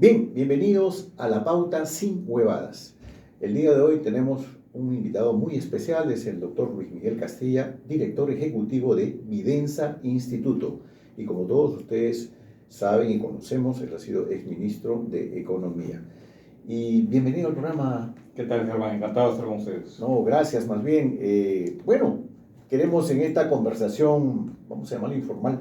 Bien, bienvenidos a La Pauta Sin Huevadas. El día de hoy tenemos un invitado muy especial, es el doctor Luis Miguel Castilla, director ejecutivo de Vidensa Instituto. Y como todos ustedes saben y conocemos, él ha sido exministro de Economía. Y bienvenido al programa. ¿Qué tal, Germán? Encantado de estar con ustedes. No, gracias, más bien. Queremos en esta conversación, vamos a llamarla informal,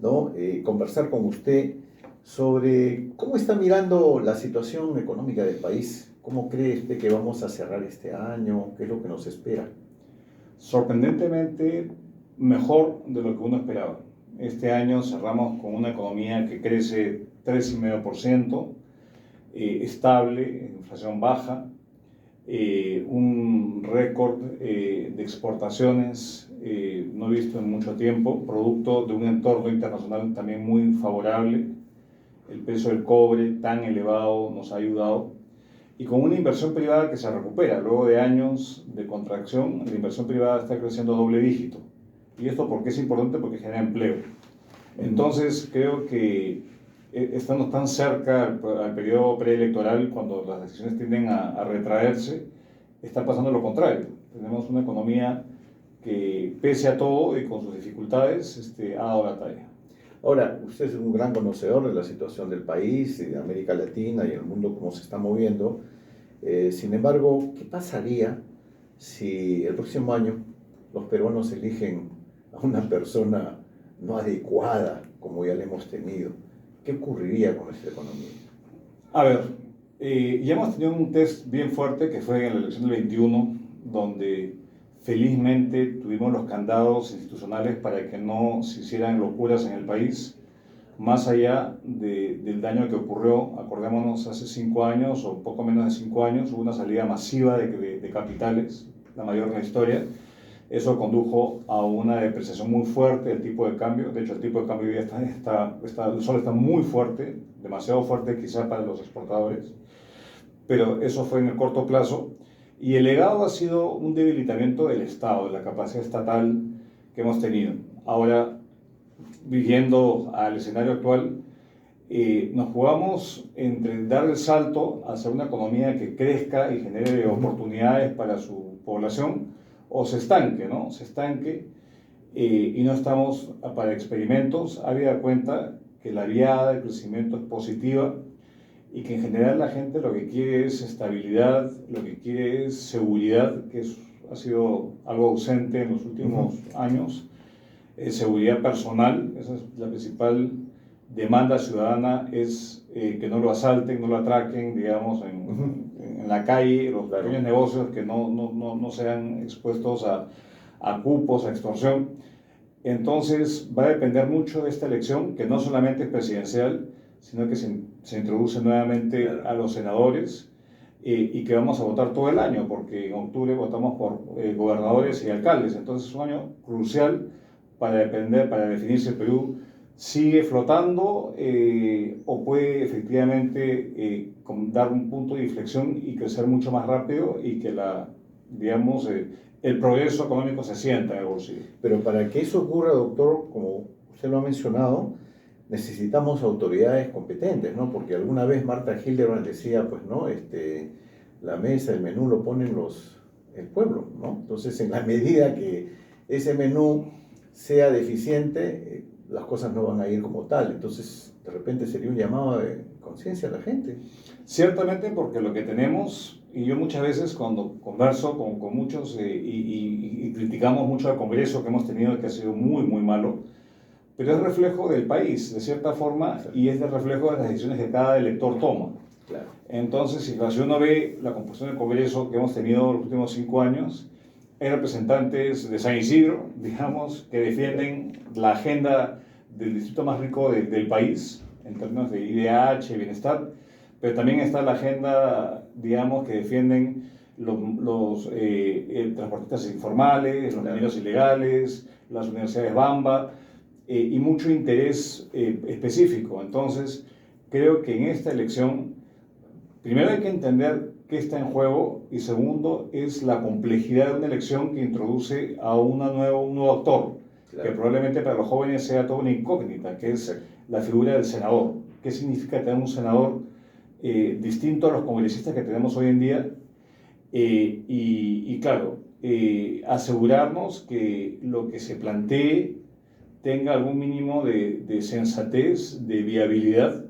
¿no? Conversar con usted sobre cómo está mirando la situación económica del país. ¿Cómo cree usted que vamos a cerrar este año? ¿Qué es lo que nos espera? Sorprendentemente mejor de lo que uno esperaba. Este año cerramos con una economía que crece 3,5%, estable, inflación baja, un récord de exportaciones no visto en mucho tiempo, producto de un entorno internacional también muy favorable. El precio del cobre tan elevado nos ha ayudado, y con una inversión privada que se recupera. Luego de años de contracción, la inversión privada está creciendo a doble dígito. ¿Y esto por qué es importante? Porque genera empleo. Entonces, creo que estamos tan cerca al periodo preelectoral, cuando las decisiones tienden a retraerse, está pasando lo contrario. Tenemos una economía que, pese a todo y con sus dificultades, ha dado la talla. Ahora, usted es un gran conocedor de la situación del país, de América Latina y el mundo, cómo se está moviendo. Sin embargo, ¿qué pasaría si el próximo año los peruanos eligen a una persona no adecuada, como ya le hemos tenido? ¿Qué ocurriría con nuestra economía? A ver, ya hemos tenido un test bien fuerte que fue en la elección del 21, donde felizmente tuvimos los candados institucionales para que no se hicieran locuras en el país, más allá del daño que ocurrió. Acordémonos, hace 5 años o poco menos de 5 años hubo una salida masiva de capitales, la mayor en la historia. Eso condujo a una depreciación muy fuerte del tipo de cambio. De hecho, el tipo de cambio hoy día el sol está muy fuerte, demasiado fuerte quizá para los exportadores, pero eso fue en el corto plazo. Y el legado ha sido un debilitamiento del Estado, de la capacidad estatal que hemos tenido. Ahora, viviendo al escenario actual, nos jugamos entre dar el salto hacia una economía que crezca y genere oportunidades para su población, o se estanque, ¿no? Se estanque, y no estamos para experimentos. Habida cuenta que la viada de crecimiento es positiva y que en general la gente lo que quiere es estabilidad, lo que quiere es seguridad, que ha sido algo ausente en los últimos años. Seguridad personal, esa es la principal demanda ciudadana, es que no lo asalten, no lo atraquen, digamos, en la calle, los pequeños negocios que no sean expuestos a cupos, a extorsión. Entonces va a depender mucho de esta elección, que no solamente es presidencial, sino que se introduce nuevamente a los senadores, y que vamos a votar todo el año, porque en octubre votamos por gobernadores y alcaldes. Entonces es un año crucial para definir si el Perú sigue flotando o puede efectivamente dar un punto de inflexión y crecer mucho más rápido, y que el progreso económico se sienta en el bolsillo. Pero para que eso ocurra, doctor, como usted lo ha mencionado, necesitamos autoridades competentes, ¿no? Porque alguna vez Marta Hildebrand decía, pues, ¿no? La mesa, el menú lo ponen el pueblo, ¿no? Entonces, en la medida que ese menú sea deficiente, las cosas no van a ir como tal. Entonces, de repente sería un llamado de conciencia a la gente. Ciertamente, porque lo que tenemos, y yo muchas veces cuando converso con muchos y criticamos mucho al Congreso que hemos tenido, que ha sido muy, muy malo, pero es reflejo del país, de cierta forma, y es el reflejo de las decisiones que cada elector toma. Claro. Entonces, si uno ve la composición del Congreso que hemos tenido los últimos 5 años, hay representantes de San Isidro, digamos, que defienden la agenda del distrito más rico del país, en términos de IDH, bienestar, pero también está la agenda, digamos, que defienden los transportistas informales, los mineros ilegales, las universidades Bamba, y mucho interés específico. Entonces, creo que en esta elección, primero hay que entender qué está en juego, y segundo es la complejidad de una elección que introduce a un nuevo actor, claro, que probablemente para los jóvenes sea toda una incógnita, que es la figura del senador. ¿Qué significa tener un senador distinto a los congresistas que tenemos hoy en día, y claro, asegurarnos que lo que se plantee tenga algún mínimo de sensatez, de viabilidad,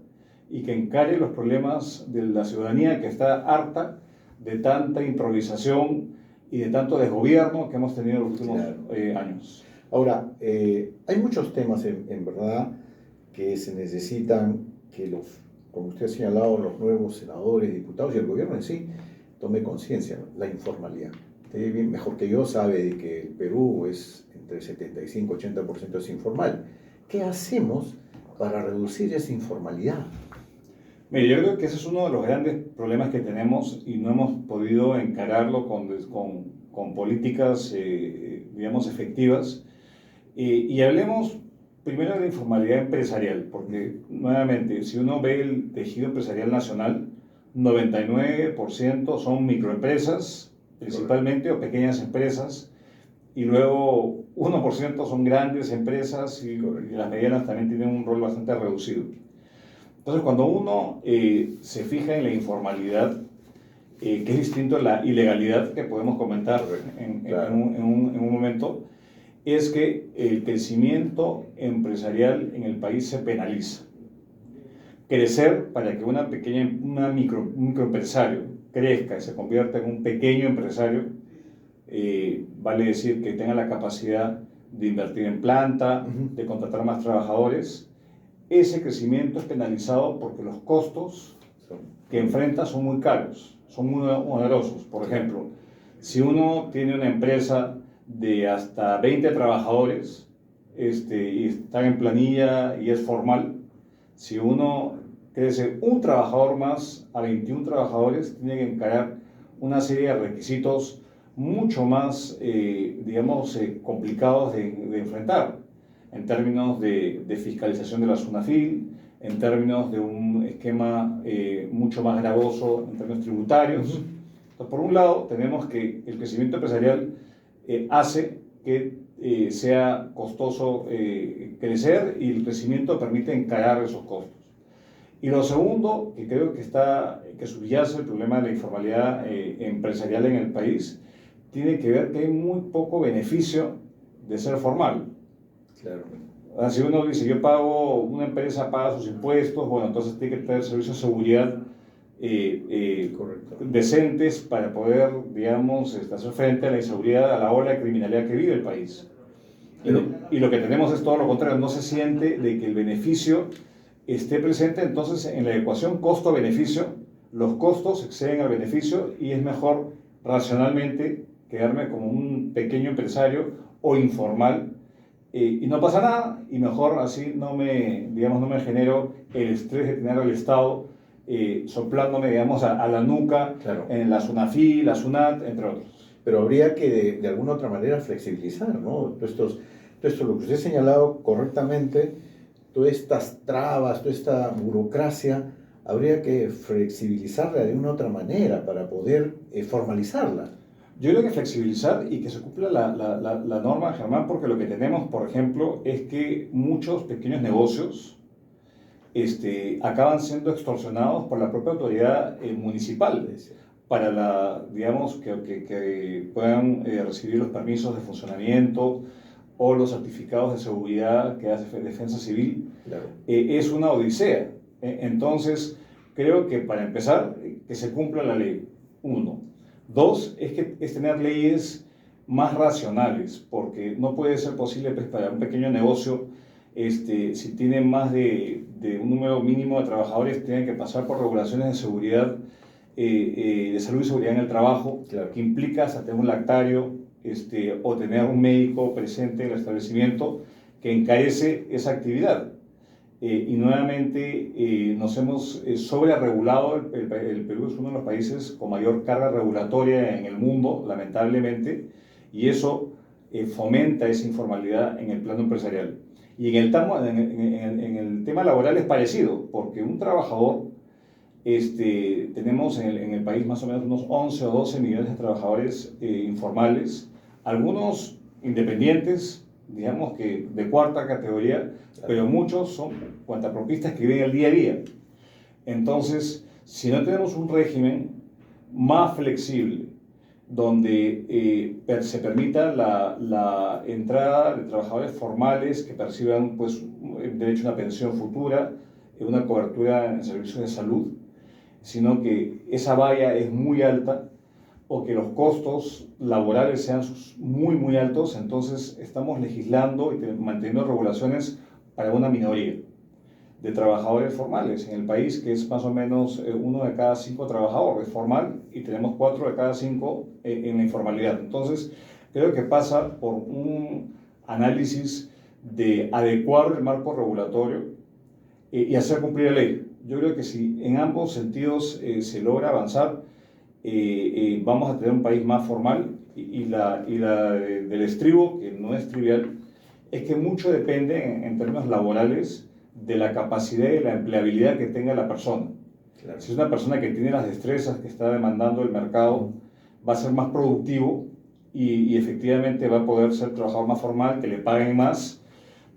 y que encare los problemas de la ciudadanía que está harta de tanta improvisación y de tanto desgobierno que hemos tenido en los últimos años. Ahora, hay muchos temas en verdad que se necesitan que como usted ha señalado, los nuevos senadores, diputados y el gobierno en sí tome conciencia, ¿no? La informalidad. Usted bien, mejor que yo sabe de que el Perú es entre 75 y 80% es informal. ¿Qué hacemos para reducir esa informalidad? Mire, yo creo que ese es uno de los grandes problemas que tenemos y no hemos podido encararlo con políticas, digamos, efectivas. Y hablemos primero de la informalidad empresarial, porque nuevamente, si uno ve el tejido empresarial nacional, 99% son microempresas, principalmente, o pequeñas empresas, y luego 1% son grandes empresas y las medianas también tienen un rol bastante reducido. Entonces, cuando uno se fija en la informalidad, que es distinto a la ilegalidad que podemos comentar en un momento, es que el crecimiento empresarial en el país se penaliza. Crecer para que un microempresario crezca y se convierta en un pequeño empresario, vale decir que tenga la capacidad de invertir en planta, de contratar más trabajadores. Ese crecimiento es penalizado porque los costos que enfrenta son muy caros, son muy onerosos. Por ejemplo, si uno tiene una empresa de hasta 20 trabajadores y están en planilla y es formal, si uno crece un trabajador más a 21 trabajadores, tiene que encarar una serie de requisitos mucho más, complicados de enfrentar, en términos de fiscalización de la SUNAFIL, en términos de un esquema mucho más gravoso en términos tributarios. Entonces, por un lado, tenemos que el crecimiento empresarial hace que sea costoso crecer, y el crecimiento permite encarar esos costos. Y lo segundo, que creo que subyace el problema de la informalidad empresarial en el país, tiene que ver que hay muy poco beneficio de ser formal. Claro. Si uno dice, una empresa paga sus impuestos, bueno, entonces tiene que tener servicios de seguridad decentes para poder, hacer frente a la inseguridad, a la ola de criminalidad que vive el país. Y lo que tenemos es todo lo contrario, no se siente de que el beneficio esté presente. Entonces, en la ecuación costo-beneficio, los costos exceden al beneficio y es mejor racionalmente quedarme como un pequeño empresario o informal, y no pasa nada, y mejor así no me genero el estrés de tener al Estado soplándome, a la nuca, claro, en la SUNAFI, la SUNAT, entre otros. Pero habría que de alguna otra manera flexibilizar, ¿no? Todo esto, lo que usted ha señalado correctamente, todas estas trabas, toda esta burocracia, habría que flexibilizarla de una otra manera para poder formalizarla. Yo creo que flexibilizar y que se cumpla la norma, Germán, porque lo que tenemos, por ejemplo, es que muchos pequeños negocios acaban siendo extorsionados por la propia autoridad municipal para que puedan recibir los permisos de funcionamiento o los certificados de seguridad que hace Defensa Civil. Claro. Es una odisea. Entonces, creo que para empezar, que se cumpla la ley. 1. 2, es tener leyes más racionales, porque no puede ser posible, pues, para un pequeño negocio, si tiene más de un número mínimo de trabajadores, tienen que pasar por regulaciones de seguridad, de salud y seguridad en el trabajo, claro, que implica hasta tener un lactario, o tener un médico presente en el establecimiento, que encarece esa actividad. Y nuevamente nos hemos sobre-regulado. El Perú es uno de los países con mayor carga regulatoria en el mundo, lamentablemente, y eso fomenta esa informalidad en el plano empresarial. Y en el tema laboral es parecido, porque un trabajador, tenemos en el país más o menos unos 11 o 12 millones de trabajadores informales, algunos independientes, digamos que de cuarta categoría, pero muchos son cuentapropistas que viven el día a día. Entonces, Si no tenemos un régimen más flexible, donde se permita la entrada de trabajadores formales que perciban pues, derecho a una pensión futura, una cobertura en servicios de salud, sino que esa valla es muy alta o que los costos laborales sean muy altos, entonces estamos legislando y manteniendo regulaciones para una minoría de trabajadores formales en el país, que es más o menos 1 de cada 5 trabajadores formal y tenemos 4 de cada 5 en la informalidad. Entonces, creo que pasa por un análisis de adecuar el marco regulatorio y hacer cumplir la ley. Yo creo que si en ambos sentidos se logra avanzar, vamos a tener un país más formal y del estribo, que no es trivial, es que mucho depende en términos laborales de la capacidad y la empleabilidad que tenga la persona. Claro. Si es una persona que tiene las destrezas que está demandando el mercado, va a ser más productivo y efectivamente va a poder ser trabajador más formal, que le paguen más.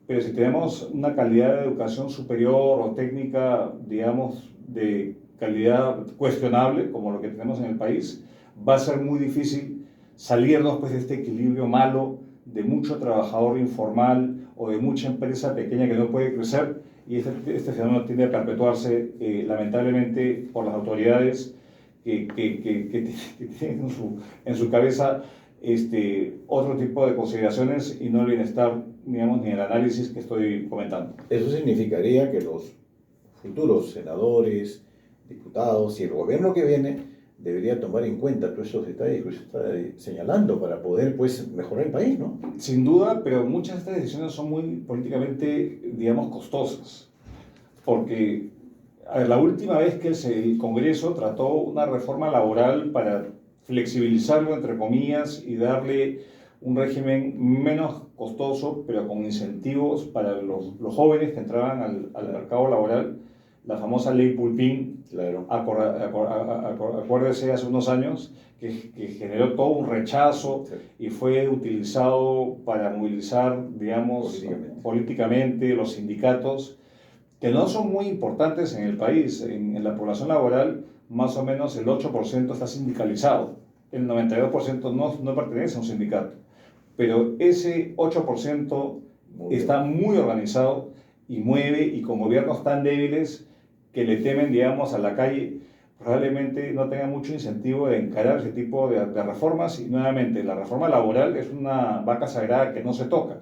Pero si tenemos una calidad de educación superior o técnica, digamos, de calidad cuestionable, como lo que tenemos en el país, va a ser muy difícil salirnos pues, de este equilibrio malo de mucho trabajador informal o de mucha empresa pequeña que no puede crecer, y este fenómeno tiende a perpetuarse lamentablemente por las autoridades que tienen en su cabeza otro tipo de consideraciones y no el bienestar, digamos, ni el análisis que estoy comentando. Eso significaría que los futuros senadores, diputados y el gobierno que viene debería tomar en cuenta todos esos detalles que usted está señalando para poder, pues, mejorar el país, ¿no? Sin duda, pero muchas de estas decisiones son muy políticamente, digamos, costosas. Porque, a ver, la última vez que el Congreso trató una reforma laboral para flexibilizarlo, entre comillas, y darle un régimen menos costoso, pero con incentivos para los jóvenes que entraban al mercado laboral, la famosa ley Pulpín, claro. Acuérdese hace unos años que generó todo un rechazo, sí. Y fue utilizado para movilizar, digamos, políticamente los sindicatos, que no son muy importantes en el país. En la población laboral, más o menos el 8% está sindicalizado, el 92% no pertenece a un sindicato, pero ese 8% está muy organizado y mueve, y con gobiernos tan débiles que le temen, digamos, a la calle, probablemente no tenga mucho incentivo de encarar ese tipo de reformas. Y nuevamente, la reforma laboral es una vaca sagrada que no se toca.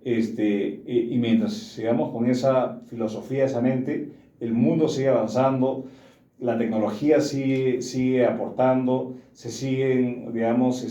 Y mientras sigamos con esa filosofía, esa mente, el mundo sigue avanzando, la tecnología sigue aportando, se siguen, digamos,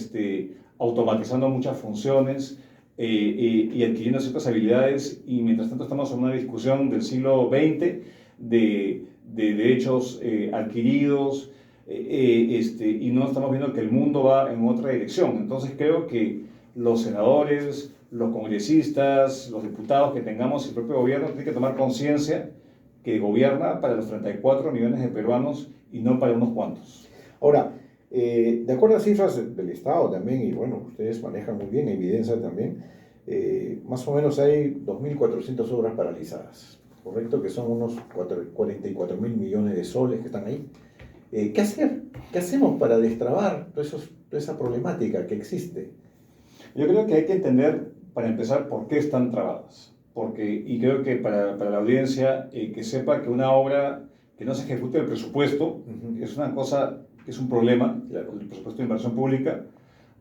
automatizando muchas funciones y adquiriendo ciertas habilidades, y mientras tanto estamos en una discusión del siglo XX de derechos adquiridos, y no estamos viendo que el mundo va en otra dirección. Entonces creo que los senadores, los congresistas, los diputados que tengamos y el propio gobierno tienen que tomar conciencia que gobierna para los 34 millones de peruanos y no para unos cuantos. Ahora, de acuerdo a cifras del Estado también, y bueno, ustedes manejan muy bien, evidencia también, más o menos hay 2.400 obras paralizadas, ¿correcto? Que son unos 44.000 millones de soles que están ahí. ¿Qué hacer? ¿Qué hacemos para destrabar toda esa problemática que existe? Yo creo que hay que entender, para empezar, por qué están trabadas. Y creo que para la audiencia, que sepa que una obra que no se ejecute el presupuesto es una cosa, es un problema, claro. El presupuesto de inversión pública,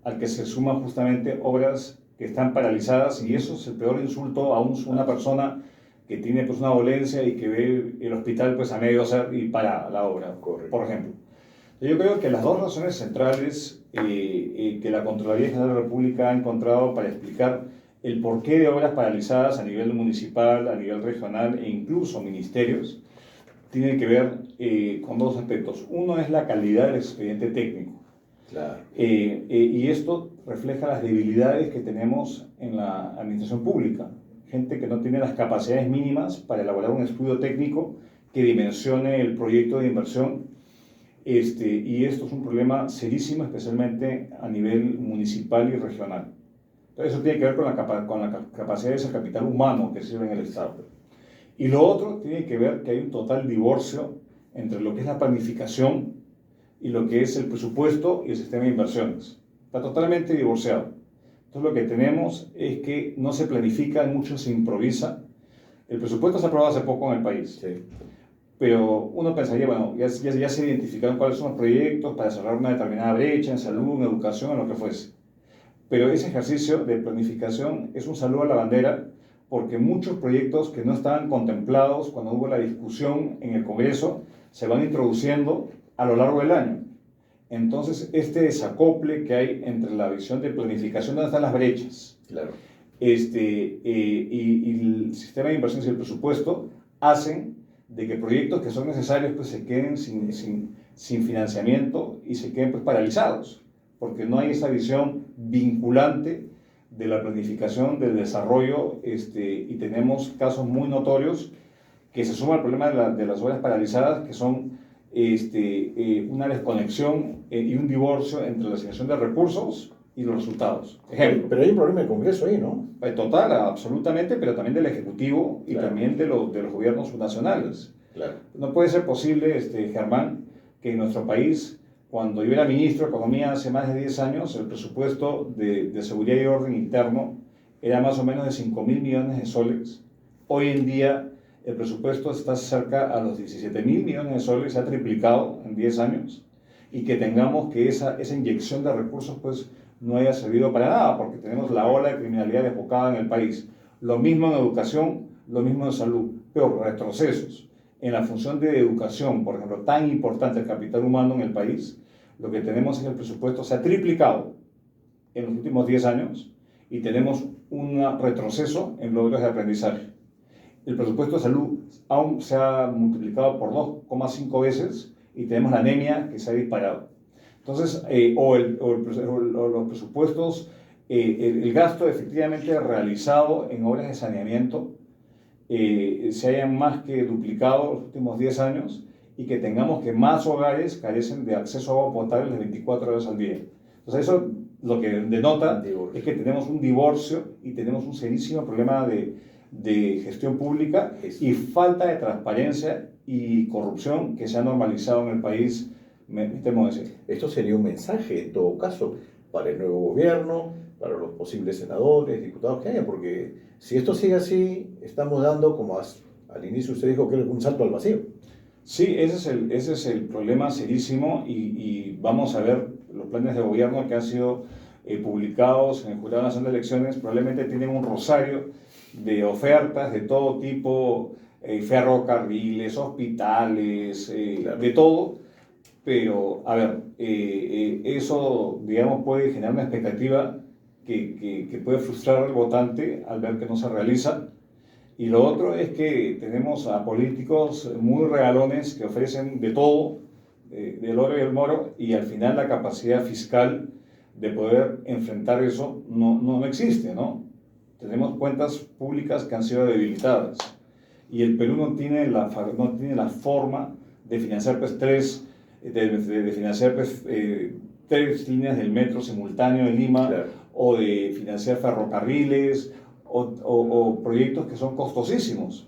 al que se suman justamente obras que están paralizadas, y eso es el peor insulto a una persona que tiene pues una dolencia y que ve el hospital pues a medio hacer y para la obra, correcto. Por ejemplo. Yo creo que las dos razones centrales que la Contraloría General de la República ha encontrado para explicar el porqué de obras paralizadas a nivel municipal, a nivel regional e incluso ministerios, tienen que ver con dos aspectos. Uno es la calidad del expediente técnico. Claro. Y esto refleja las debilidades que tenemos en la administración pública. Gente que no tiene las capacidades mínimas para elaborar un estudio técnico que dimensione el proyecto de inversión. Y esto es un problema serísimo, especialmente a nivel municipal y regional. Entonces, eso tiene que ver con la capacidad de ese capital humano que sirve en el Estado. Y lo otro tiene que ver que hay un total divorcio entre lo que es la planificación y lo que es el presupuesto y el sistema de inversiones. Está totalmente divorciado. Entonces lo que tenemos es que no se planifica, mucho se improvisa. El presupuesto se aprobó hace poco en el país. Sí. Pero uno pensaría, bueno, ya se identificaron cuáles son los proyectos para cerrar una determinada brecha en salud, en educación, en lo que fuese. Pero ese ejercicio de planificación es un saludo a la bandera, porque muchos proyectos que no estaban contemplados cuando hubo la discusión en el Congreso se van introduciendo a lo largo del año. Entonces, este desacople que hay entre la visión de planificación, ¿dónde están las brechas? Claro. Y el sistema de inversiones y el presupuesto hacen de que proyectos que son necesarios pues se queden sin financiamiento y se queden pues paralizados, porque no hay esa visión vinculante de la planificación, del desarrollo, y tenemos casos muy notorios que se suma al problema de las obras paralizadas, que son una desconexión y un divorcio entre la asignación de recursos y los resultados. Ejemplo. Pero hay un problema del Congreso ahí, ¿no? Total, absolutamente, pero también del Ejecutivo y Claro. también de los gobiernos subnacionales. Claro. No puede ser posible, Germán, que en nuestro país, cuando yo era ministro de Economía hace más de 10 años, el presupuesto de seguridad y orden interno era más o menos de 5.000 millones de soles. Hoy en día el presupuesto está cerca a los 17.000 millones de soles, se ha triplicado en 10 años, y que tengamos que esa inyección de recursos pues no haya servido para nada, porque tenemos la ola de criminalidad desbocada en el país. Lo mismo en educación, lo mismo en salud, pero retrocesos. En la función de educación, por ejemplo, tan importante el capital humano en el país, lo que tenemos es que el presupuesto se ha triplicado en los últimos 10 años y tenemos un retroceso en logros de aprendizaje. El presupuesto de salud aún se ha multiplicado por 2,5 veces y tenemos la anemia que se ha disparado. Entonces, los presupuestos, el gasto efectivamente realizado en obras de saneamiento se hayan más que duplicado en los últimos 10 años y que tengamos que más hogares carecen de acceso a agua potable las 24 horas al día. Entonces, eso lo que denota es que tenemos un divorcio y tenemos un serísimo problema de gestión pública y falta de transparencia y corrupción que se ha normalizado en el país, me temo decir. Esto sería un mensaje, en todo caso, para el nuevo gobierno, para los posibles senadores, diputados que haya, porque si esto sigue así, estamos dando, como al inicio usted dijo, que un salto al vacío. Sí, ese es el problema serísimo y vamos a ver los planes de gobierno que han sido publicados en el Jurado Nacional de Elecciones, probablemente tienen un rosario de ofertas de todo tipo, ferrocarriles, hospitales, Claro. de todo, pero a ver, eso digamos puede generar una expectativa que puede frustrar al votante al ver que no se realiza. Y lo otro es que tenemos a políticos muy regalones que ofrecen de todo, del oro y el moro, y al final la capacidad fiscal de poder enfrentar eso no existe, ¿no? Tenemos cuentas públicas que han sido debilitadas y el Perú no tiene la forma de financiar pues, tres líneas del metro simultáneo en Lima, Claro. o de financiar ferrocarriles o proyectos que son costosísimos.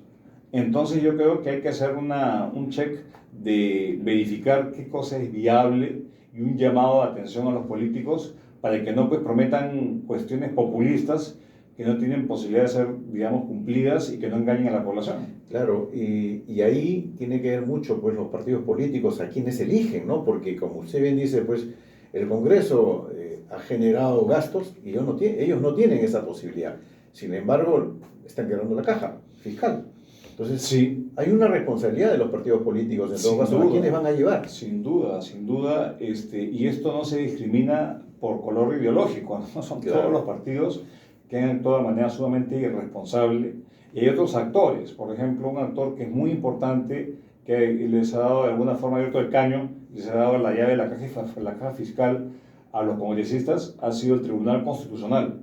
Entonces yo creo que hay que hacer un check de verificar qué cosa es viable y un llamado de atención a los políticos para que no pues, prometan cuestiones populistas que no tienen posibilidad de ser, digamos, cumplidas y que no engañen a la población. Claro, y ahí tiene que ver mucho pues, los partidos políticos, a quienes eligen, ¿no? Porque como usted bien dice, pues el Congreso ha generado gastos y ellos no tienen esa posibilidad. Sin embargo, están quebrando la caja fiscal. Entonces, sí, hay una responsabilidad de los partidos políticos, en todo caso, duda, ¿a quiénes van a llevar? Sin duda, y esto no se discrimina por color ideológico, ¿no? Son Claro. todos los partidos que han actuado de manera sumamente irresponsable. Y hay otros actores, por ejemplo, un actor que es muy importante, que les ha dado de alguna forma abierto el caño, les ha dado la llave de la caja fiscal a los congresistas, ha sido el Tribunal Constitucional.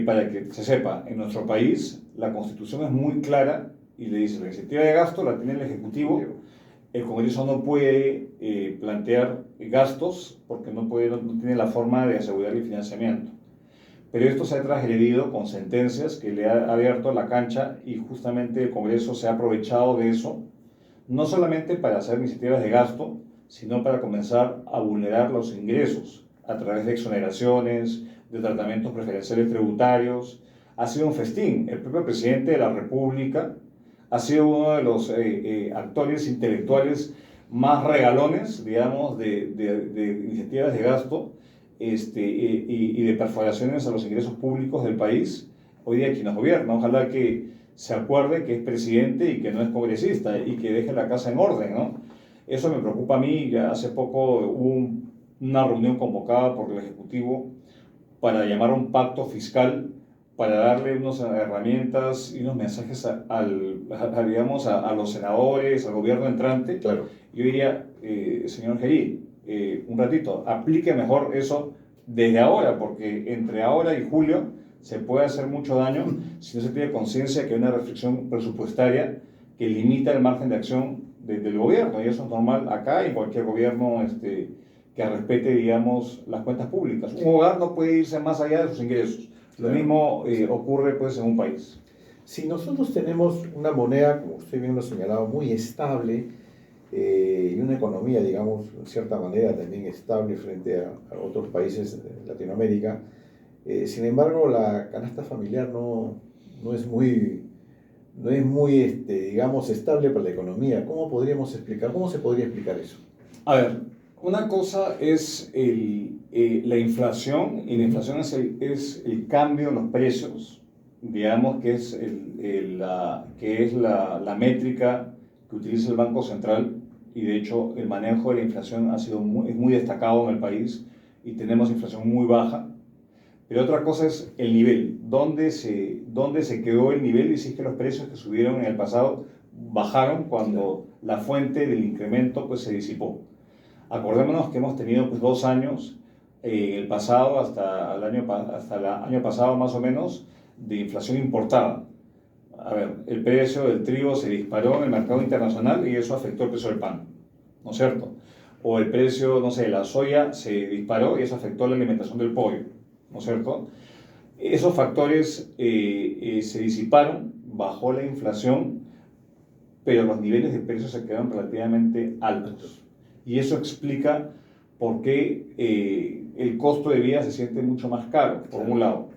Para que se sepa, en nuestro país la Constitución es muy clara y le dice, la iniciativa de gasto la tiene el Ejecutivo, el Congreso no puede plantear gastos porque no tiene la forma de asegurar el financiamiento. Pero esto se ha transgredido con sentencias que le ha abierto la cancha y justamente el Congreso se ha aprovechado de eso, no solamente para hacer iniciativas de gasto, sino para comenzar a vulnerar los ingresos a través de exoneraciones, de tratamientos preferenciales tributarios. Ha sido un festín. El propio presidente de la República ha sido uno de los actores intelectuales más regalones, digamos, de iniciativas de gasto y de perforaciones a los ingresos públicos del país. Hoy día quien nos gobierna, ojalá que se acuerde que es presidente y que no es congresista y que deje la casa en orden, ¿no? Eso me preocupa a mí. Ya hace poco hubo una reunión convocada por el Ejecutivo para llamar a un pacto fiscal, para darle unas herramientas y unos mensajes digamos, a los senadores, al gobierno entrante. Claro. Yo diría, señor Gerí, un ratito, aplique mejor eso desde ahora, porque entre ahora y julio se puede hacer mucho daño si no se tiene conciencia que hay una restricción presupuestaria que limita el margen de acción del gobierno, y eso es normal acá y en cualquier gobierno que respete, digamos, las cuentas públicas. Un hogar no puede irse más allá de sus ingresos. Lo mismo ocurre pues en un país. Si nosotros tenemos una moneda, como usted bien lo ha señalado, muy estable y una economía, digamos, de cierta manera también estable frente a otros países de Latinoamérica, sin embargo, la canasta familiar no es muy, digamos, estable para la economía. ¿Cómo se podría explicar eso? A ver, una cosa es la inflación, y la inflación es el cambio en los precios, digamos, que es la métrica que utiliza el Banco Central, y de hecho el manejo de la inflación es muy destacado en el país y tenemos inflación muy baja. Pero otra cosa es el nivel, dónde se quedó el nivel, y si es que los precios que subieron en el pasado bajaron cuando la fuente del incremento pues se disipó. Acordémonos que hemos tenido pues 2 años, el pasado hasta el año pasado más o menos, de inflación importada. A ver, el precio del trigo se disparó en el mercado internacional y eso afectó el precio del pan, ¿no es cierto? O el precio, no sé, de la soya se disparó y eso afectó la alimentación del pollo, ¿no es cierto? Esos factores se disiparon, bajó la inflación, pero los niveles de precios se quedaron relativamente altos. Y eso explica por qué el costo de vida se siente mucho más caro, por un lado.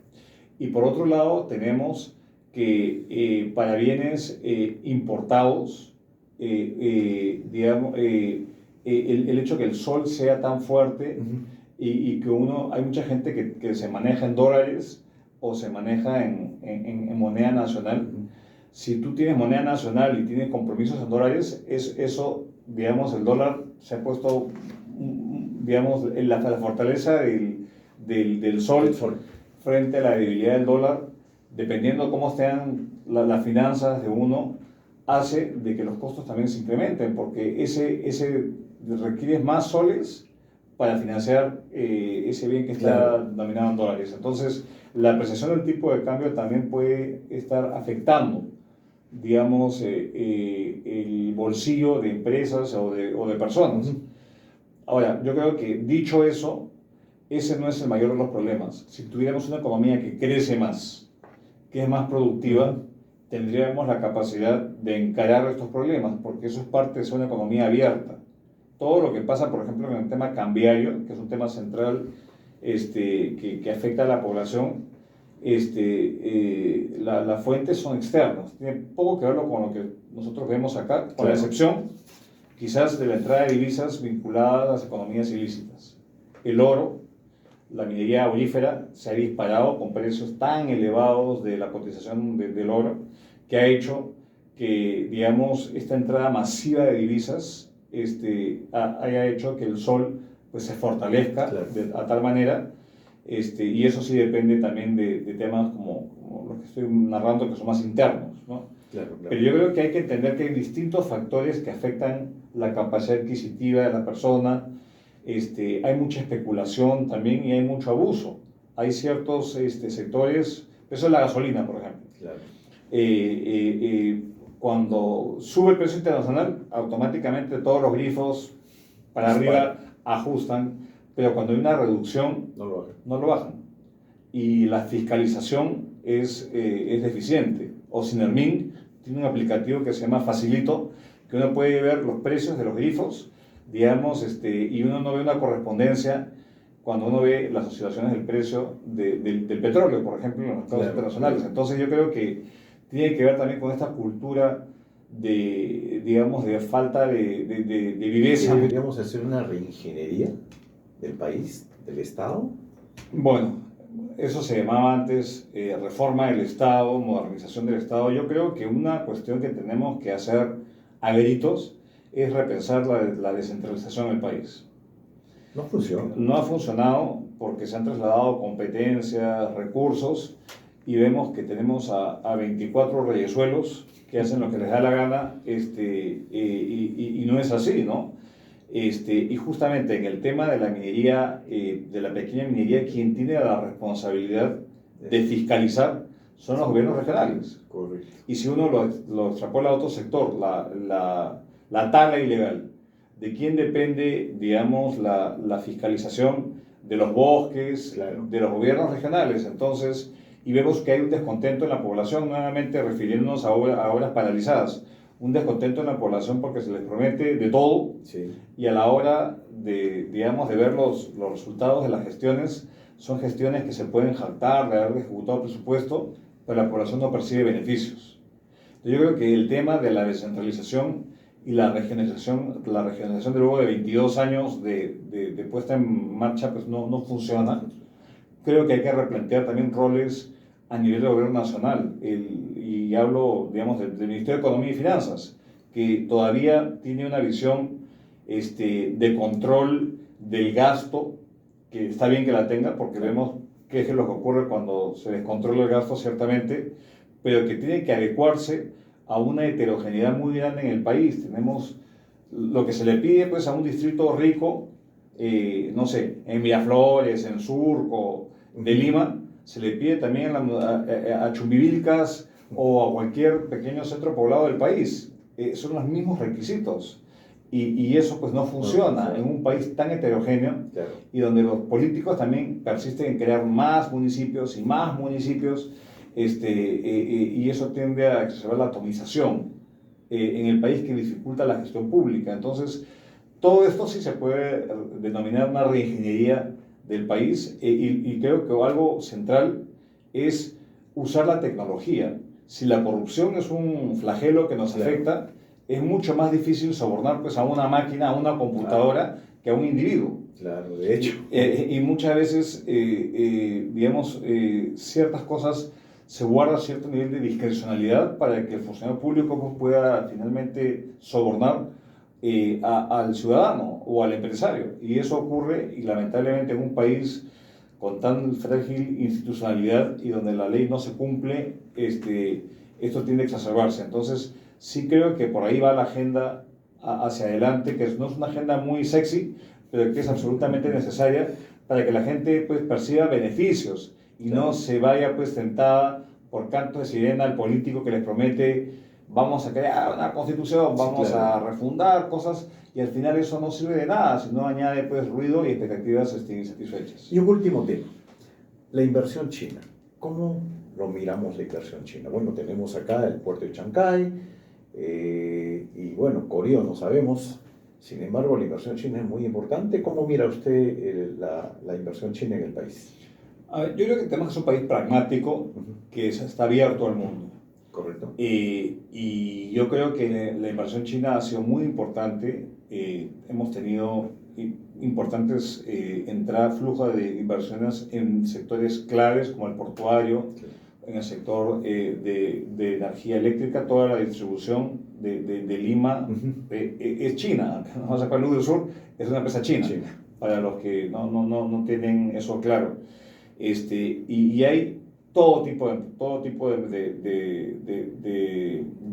Y por otro lado, tenemos que para bienes importados, digamos, el hecho que el sol sea tan fuerte y que hay mucha gente que se maneja en dólares o se maneja en moneda nacional. Si tú tienes moneda nacional y tienes compromisos en dólares, eso, digamos, el dólar se ha puesto, digamos, la fortaleza del sol frente a la debilidad del dólar, dependiendo cómo estén las finanzas de uno, hace de que los costos también se incrementen, porque ese requiere más soles para financiar ese bien que está denominado en dólares. Entonces, la apreciación del tipo de cambio también puede estar afectando, digamos, el bolsillo de empresas o de personas. Ahora, yo creo que dicho eso, ese no es el mayor de los problemas. Si tuviéramos una economía que crece más, que es más productiva, tendríamos la capacidad de encarar estos problemas, porque eso es parte de ser una economía abierta. Todo lo que pasa, por ejemplo, en el tema cambiario, que es un tema central que afecta a la población, las fuentes son externas. Tiene poco que ver con lo que nosotros vemos acá, con la excepción quizás de la entrada de divisas vinculadas a las economías ilícitas. El oro, la minería aurífera se ha disparado con precios tan elevados de la cotización del oro, que ha hecho que, digamos, esta entrada masiva de divisas haya hecho que el sol pues, se fortalezca a tal manera, y eso sí depende también de temas como los que estoy narrando, que son más internos, ¿no? Pero yo creo que hay que entender que hay distintos factores que afectan la capacidad adquisitiva de la persona. Hay mucha especulación también y hay mucho abuso. Hay ciertos sectores, eso es la gasolina, por ejemplo. Cuando sube el precio internacional, automáticamente todos los grifos para arriba ajustan, pero cuando hay una reducción, no lo bajan. Y la fiscalización es deficiente. O Sinermin tiene un aplicativo que se llama Facilito, que uno puede ver los precios de los grifos, digamos, y uno no ve una correspondencia cuando uno ve las oscilaciones del precio del petróleo, por ejemplo, en los mercados internacionales. Entonces yo creo que tiene que ver también con esta cultura de, digamos, de falta de viveza. ¿Deberíamos hacer una reingeniería del país, del Estado? Bueno, eso se llamaba antes reforma del Estado, modernización del Estado. Yo creo que una cuestión que tenemos que hacer a gritos es repensar la descentralización del país. No funciona. No ha funcionado porque se han trasladado competencias, recursos, y vemos que tenemos a 24 reyesuelos que hacen lo que les da la gana, y no es así, ¿no? Y justamente en el tema de la minería, de la pequeña minería, quien tiene la responsabilidad de fiscalizar son los gobiernos regionales. Correcto. Y si uno lo extrapola a otro sector, la tala ilegal, ¿de quién depende, digamos, la fiscalización? De los bosques, Claro. de los gobiernos regionales. Entonces, y vemos que hay un descontento en la población, nuevamente refiriéndonos a obras paralizadas, un descontento en la población porque se les promete de todo, Sí. y a la hora de, digamos, de ver los resultados de las gestiones, son gestiones que se pueden jactar de haber ejecutado presupuesto, pero la población no percibe beneficios. Yo creo que el tema de la descentralización y la regionalización de luego de 22 años de puesta en marcha, pues no funciona. Creo que hay que replantear también roles a nivel de gobierno nacional, y hablo, digamos, del Ministerio de Economía y Finanzas, que todavía tiene una visión de control del gasto, que está bien que la tenga, porque vemos qué es lo que ocurre cuando se descontrola el gasto, ciertamente, pero que tiene que adecuarse a una heterogeneidad muy grande en el país. Tenemos lo que se le pide, pues, a un distrito rico, no sé, en Miraflores, en Surco de Lima, se le pide también a Chumbivilcas o a cualquier pequeño centro poblado del país. Son los mismos requisitos. Y eso pues no funciona en un país tan heterogéneo, Claro. y donde los políticos también persisten en crear más municipios, y eso tiende a exacerbar la atomización en el país, que dificulta la gestión pública. Entonces, todo esto sí se puede denominar una reingeniería del país, y creo que algo central es usar la tecnología. Si la corrupción es un flagelo que nos Claro. afecta, es mucho más difícil sobornar, pues, a una máquina, a una computadora, que a un individuo. Claro, de hecho. Y muchas veces, digamos, ciertas cosas se guarda cierto nivel de discrecionalidad para que el funcionario público, pues, pueda finalmente sobornar al ciudadano o al empresario. Y eso ocurre, y lamentablemente, en un país con tan frágil institucionalidad y donde la ley no se cumple, esto tiende a exacerbarse. Entonces, sí creo que por ahí va la agenda hacia adelante, que no es una agenda muy sexy, pero que es absolutamente necesaria para que la gente, pues, perciba beneficios y no se vaya, pues, tentada por cantos de sirena al político que les promete: vamos a crear una constitución, vamos a refundar cosas, y al final eso no sirve de nada, sino añade, pues, ruido y expectativas insatisfechas. Y un último tema, la inversión china. ¿Cómo lo miramos la inversión china? Bueno, tenemos acá el puerto de Chancay, y bueno, Corio no sabemos. Sin embargo, la inversión china es muy importante. ¿Cómo mira usted la inversión china en el país? A ver, yo creo que tenemos que ser un país pragmático, que está abierto al mundo. Correcto. Y yo creo que la inversión china ha sido muy importante. Hemos tenido importantes flujos de inversiones en sectores claves como el portuario, Sí. en el sector de energía eléctrica. Toda la distribución de Lima es china. Vamos a Luz del Sur es una empresa china, para los que no tienen eso claro. Y hay todo tipo de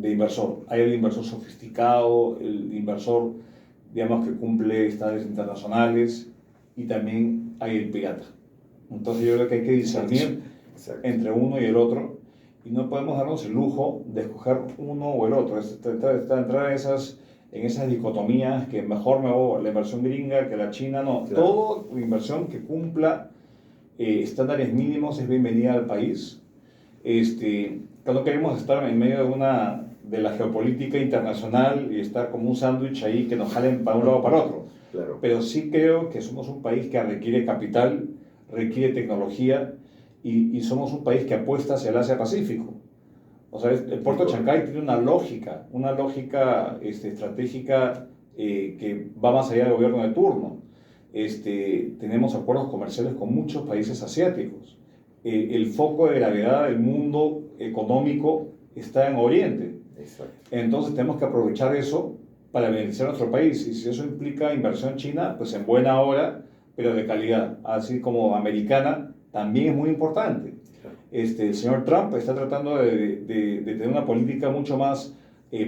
inversor. Hay el inversor sofisticado, el inversor, digamos, que cumple estándares internacionales, y también hay el pirata. Entonces yo creo que hay que discernir entre uno y el otro, y no podemos darnos el lujo de escoger uno o el otro. Entrar en esas dicotomías, que mejor me hago la inversión gringa que la china. No, claro. Toda inversión que cumpla estándares mínimos es bienvenida al país. No queremos estar en medio de una de la geopolítica internacional y estar como un sándwich ahí que nos jalen para un lado o para otro. Claro. Pero sí creo que somos un país que requiere capital, requiere tecnología y somos un país que apuesta hacia el Asia-Pacífico. O sea, el puerto de Chancay tiene una lógica estratégica que va más allá del gobierno de turno. Tenemos acuerdos comerciales con muchos países asiáticos. El foco de gravedad del mundo económico está en Oriente. Exacto. Entonces tenemos que aprovechar eso para beneficiar a nuestro país. Y si eso implica inversión china, pues en buena hora, pero de calidad. Así como americana, también es muy importante. El señor Trump está tratando de tener una política mucho más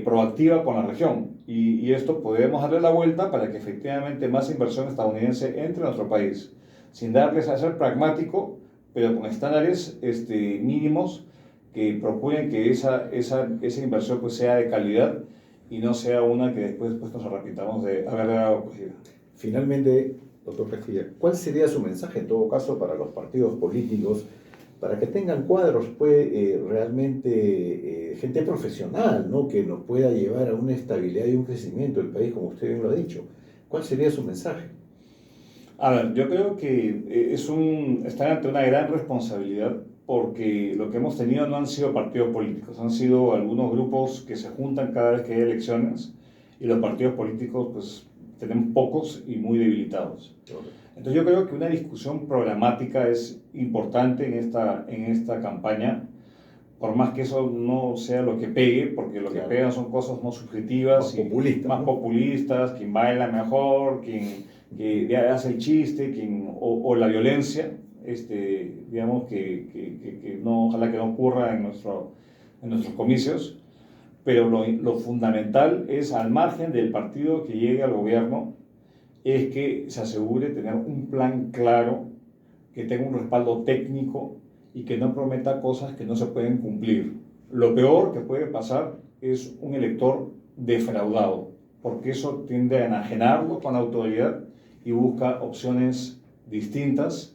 proactiva con la región. Y esto podemos darle la vuelta para que efectivamente más inversión estadounidense entre a nuestro país. Sin darles a ser pragmático, pero con estándares mínimos que procuren que esa inversión pues sea de calidad y no sea una que después pues, nos arrepintamos de haberla acogido. Finalmente, doctor Castilla, ¿cuál sería su mensaje en todo caso para los partidos políticos para que tengan cuadros pues, realmente gente profesional, ¿no? Que nos pueda llevar a una estabilidad y un crecimiento del país, como usted bien lo ha dicho? ¿Cuál sería su mensaje? A ver, yo creo que están ante una gran responsabilidad porque lo que hemos tenido no han sido partidos políticos, han sido algunos grupos que se juntan cada vez que hay elecciones y los partidos políticos pues tenemos pocos y muy debilitados. Entonces yo creo que una discusión programática es importante en esta campaña, por más que eso no sea lo que pegue, porque lo que pegan son cosas más subjetivas, más populistas, quien baila mejor, quien hace el chiste, o la violencia, digamos que no, ojalá que no ocurra en nuestros comicios, pero lo fundamental es, al margen del partido que llegue al gobierno, es que se asegure tener un plan claro, que tenga un respaldo técnico y que no prometa cosas que no se pueden cumplir. Lo peor que puede pasar es un elector defraudado, porque eso tiende a enajenarlo con la autoridad y busca opciones distintas,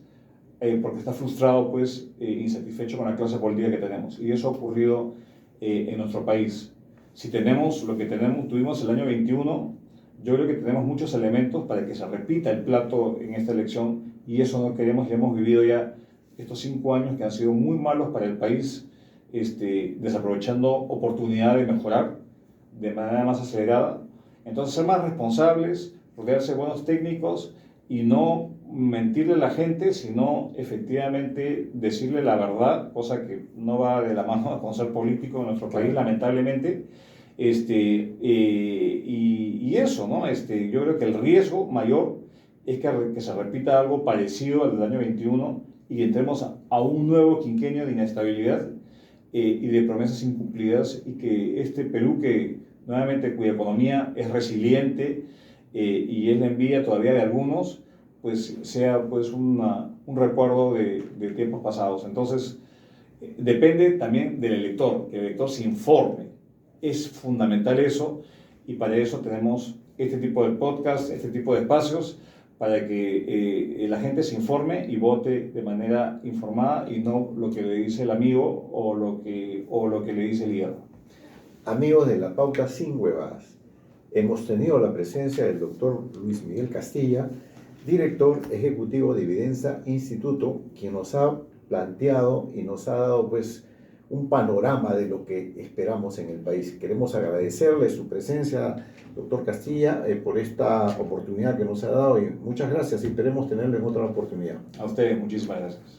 porque está frustrado, pues, insatisfecho con la clase política que tenemos. Y eso ha ocurrido en nuestro país. Si tenemos lo que tuvimos el año 21, yo creo que tenemos muchos elementos para que se repita el plato en esta elección, y eso no queremos. Ya hemos vivido ya estos 5 años que han sido muy malos para el país, desaprovechando oportunidades de mejorar de manera más acelerada. Entonces, ser más responsables, rodearse de buenos técnicos y no mentirle a la gente, sino efectivamente decirle la verdad, cosa que no va de la mano con ser político en nuestro país, lamentablemente. Y eso, ¿no? Yo creo que el riesgo mayor es que se repita algo parecido al del año 21 y entremos a un nuevo quinquenio de inestabilidad y de promesas incumplidas, y que este Perú, que nuevamente cuya economía es resiliente y es la envidia todavía de algunos, pues sea pues un recuerdo de tiempos pasados. Entonces, depende también del elector, que el elector se informe. Es fundamental eso, y para eso tenemos este tipo de podcast, este tipo de espacios, para que la gente se informe y vote de manera informada y no lo que le dice el amigo o lo que le dice el hígado. Amigos de La Pauta Sin Huevadas, hemos tenido la presencia del doctor Luis Miguel Castilla, director ejecutivo de Evidenza Instituto, quien nos ha planteado y nos ha dado pues un panorama de lo que esperamos en el país. Queremos agradecerle su presencia, doctor Castilla, por esta oportunidad que nos ha dado, y muchas gracias, y esperemos tenerlo en otra oportunidad. A ustedes, muchísimas gracias.